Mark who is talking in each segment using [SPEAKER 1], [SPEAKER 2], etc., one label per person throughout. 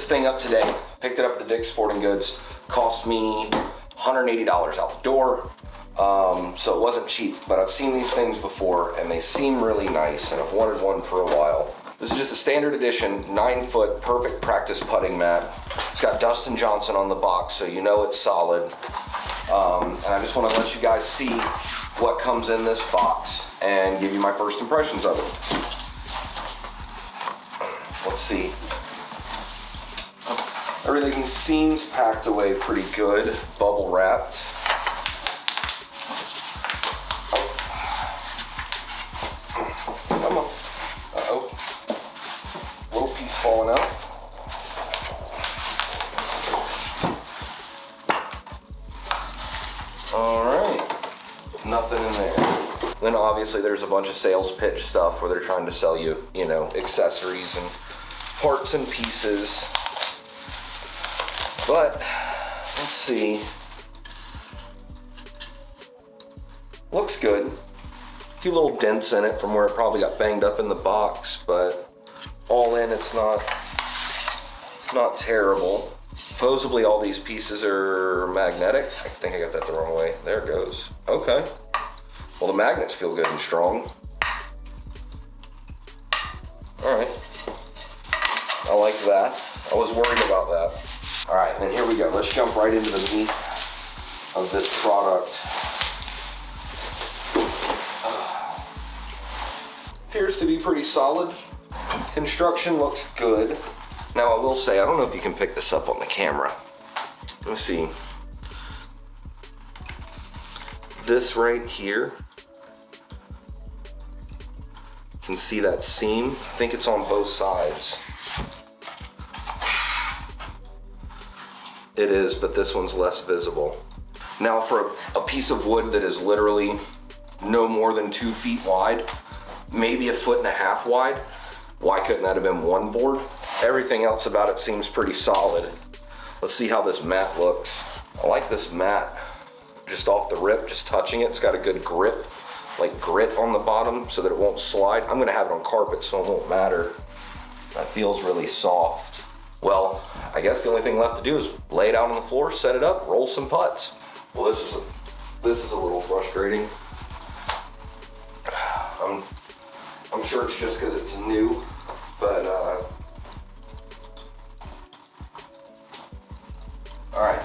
[SPEAKER 1] thing up today. Picked it up at the Dick's Sporting Goods. Cost me $180 out the door. So it wasn't cheap, but I've seen these things before and they seem really nice, and I've wanted one for a while. This is just a standard edition 9-foot perfect practice putting mat. It's got Dustin Johnson on the box, so you know it's solid. And I just want to let you guys see what comes in this box and give you my first impressions of it. Let's see. Everything seems packed away pretty good, bubble wrapped. Come on. Uh-oh. Little piece falling out. All right. Nothing in there. Then obviously there's a bunch of sales pitch stuff where they're trying to sell you, you know, accessories and parts and pieces. But let's see. Looks good. A few little dents in it from where it probably got banged up in the box, but all in, it's not terrible. Supposedly all these pieces are magnetic. I think I got that the wrong way. There it goes. Okay. Well, the magnets feel good and strong. All right. I like that. I was worried about that. All right, then here we go. Let's jump right into the meat of this product. Appears to be pretty solid. Construction looks good. Now I will say, I don't know if you can pick this up on the camera. Let me see. This right here, you can see that seam. I think it's on both sides. It is, but this one's less visible. Now for a piece of wood that is literally no more than 2 feet wide, maybe 1.5 feet wide, why couldn't that have been one board? Everything else about it seems pretty solid. Let's see how this mat looks. I like this mat. Just off the rip, just touching it, it's got a good grip, like grit on the bottom so that it won't slide. I'm gonna have it on carpet so it won't matter. That feels really soft. Well, I guess the only thing left to do is lay it out on the floor, set it up, roll some putts. Well, this is a little frustrating. I'm sure it's just because it's new, but all right.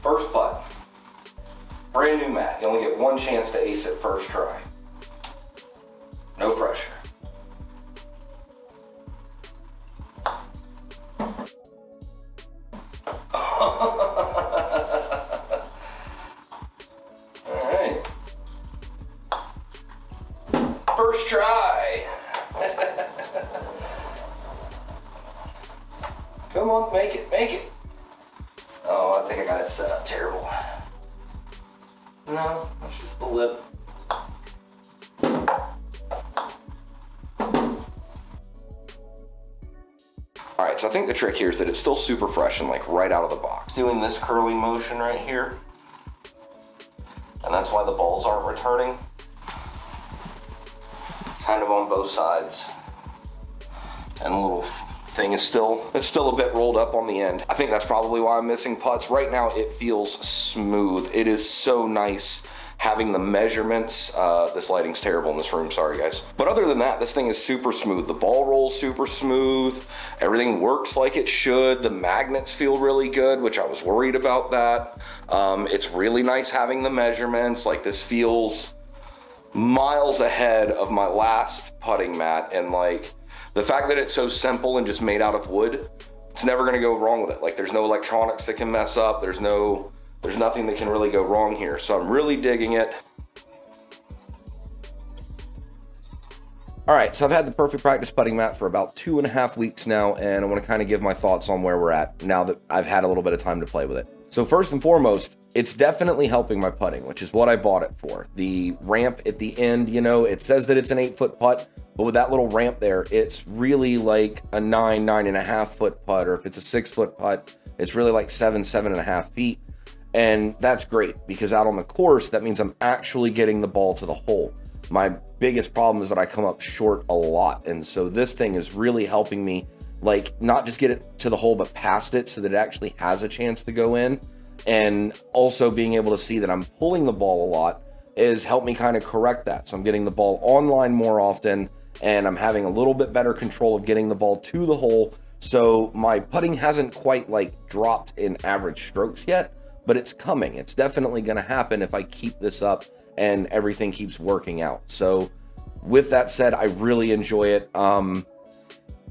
[SPEAKER 1] First putt. Brand new mat. You only get one chance to ace it first try. No pressure. Alright. First try. Come on, make it, make it. Oh, I think I got it set up terrible. No, that's just the lip. All right, so I think the trick here is that it's still super fresh and like right out of the box. Doing this curling motion right here, and that's why the balls aren't returning. Kind of on both sides. And a little thing is still a bit rolled up on the end. I think that's probably why I'm missing putts. Right now it feels smooth. It is so nice having the measurements. This lighting's terrible in this room, sorry guys. But other than that, this thing is super smooth. The ball rolls super smooth. Everything works like it should. The magnets feel really good, which I was worried about that. It's really nice having the measurements. Like, this feels miles ahead of my last putting mat, and like the fact that it's so simple and just made out of wood, it's never gonna go wrong with it. Like, there's no electronics that can mess up. There's nothing that can really go wrong here. So I'm really digging it. All right, so I've had the Perfect Practice putting mat for about 2.5 weeks now, and I want to kind of give my thoughts on where we're at now that I've had a little bit of time to play with it. So first and foremost, it's definitely helping my putting, which is what I bought it for. The ramp at the end, you know, it says that it's an 8-foot putt, but with that little ramp there, it's really like a 9.5 foot putt, or if it's a 6-foot putt, it's really like 7.5 feet. And that's great, because out on the course, that means I'm actually getting the ball to the hole. My biggest problem is that I come up short a lot. And so this thing is really helping me, like, not just get it to the hole, but past it so that it actually has a chance to go in. And also being able to see that I'm pulling the ball a lot is helped me kind of correct that. So I'm getting the ball online more often, and I'm having a little bit better control of getting the ball to the hole. So my putting hasn't quite like dropped in average strokes yet, but it's coming. It's definitely going to happen if I keep this up and everything keeps working out. So with that said, I really enjoy it.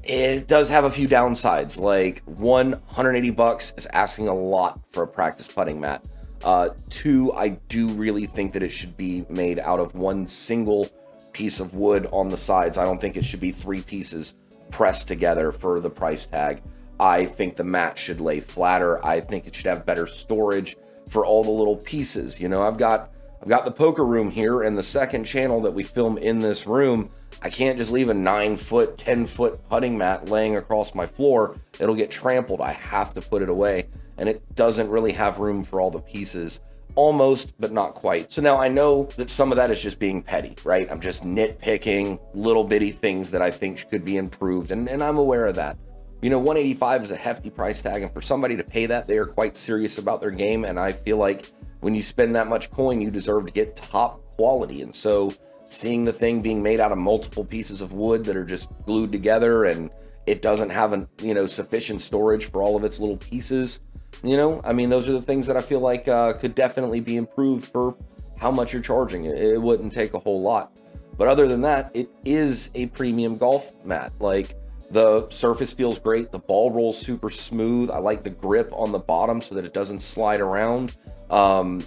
[SPEAKER 1] It does have a few downsides, like $180 is asking a lot for a practice putting mat. Two, I do really think that it should be made out of one single piece of wood on the sides. I don't think it should be 3 pieces pressed together for the price tag. I think the mat should lay flatter. I think it should have better storage for all the little pieces. You know, I've got the poker room here, and the second channel that we film in this room, I can't just leave a 9-foot, 10-foot putting mat laying across my floor. It'll get trampled. I have to put it away, and it doesn't really have room for all the pieces. Almost, but not quite. So now I know that some of that is just being petty, right? I'm just nitpicking little bitty things that I think could be improved, and I'm aware of that. You know, $185 is a hefty price tag, and for somebody to pay that, they are quite serious about their game, and I feel like when you spend that much coin, you deserve to get top quality. And so seeing the thing being made out of multiple pieces of wood that are just glued together, and it doesn't have sufficient storage for all of its little pieces, you know, I mean, those are the things that I feel like could definitely be improved for how much you're charging. It wouldn't take a whole lot. But other than that, it is a premium golf mat. Like, the surface feels great. The ball rolls super smooth. I like the grip on the bottom so that it doesn't slide around.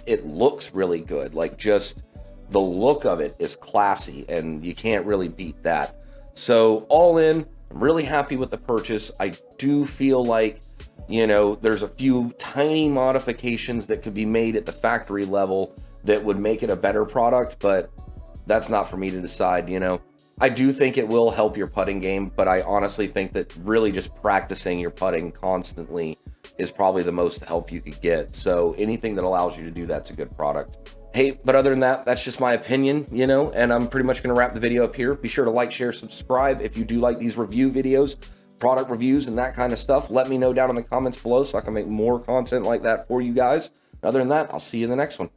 [SPEAKER 1] It looks really good. Like, just the look of it is classy, and you can't really beat that. So all in, I'm really happy with the purchase. I do feel like, you know, there's a few tiny modifications that could be made at the factory level that would make it a better product, but that's not for me to decide, you know. I do think it will help your putting game, but I honestly think that really just practicing your putting constantly is probably the most help you could get. So anything that allows you to do that's a good product. Hey, but other than that, that's just my opinion, you know, and I'm pretty much going to wrap the video up here. Be sure to like, share, subscribe if you do like these review videos, product reviews, and that kind of stuff. Let me know down in the comments below so I can make more content like that for you guys. Other than that, I'll see you in the next one.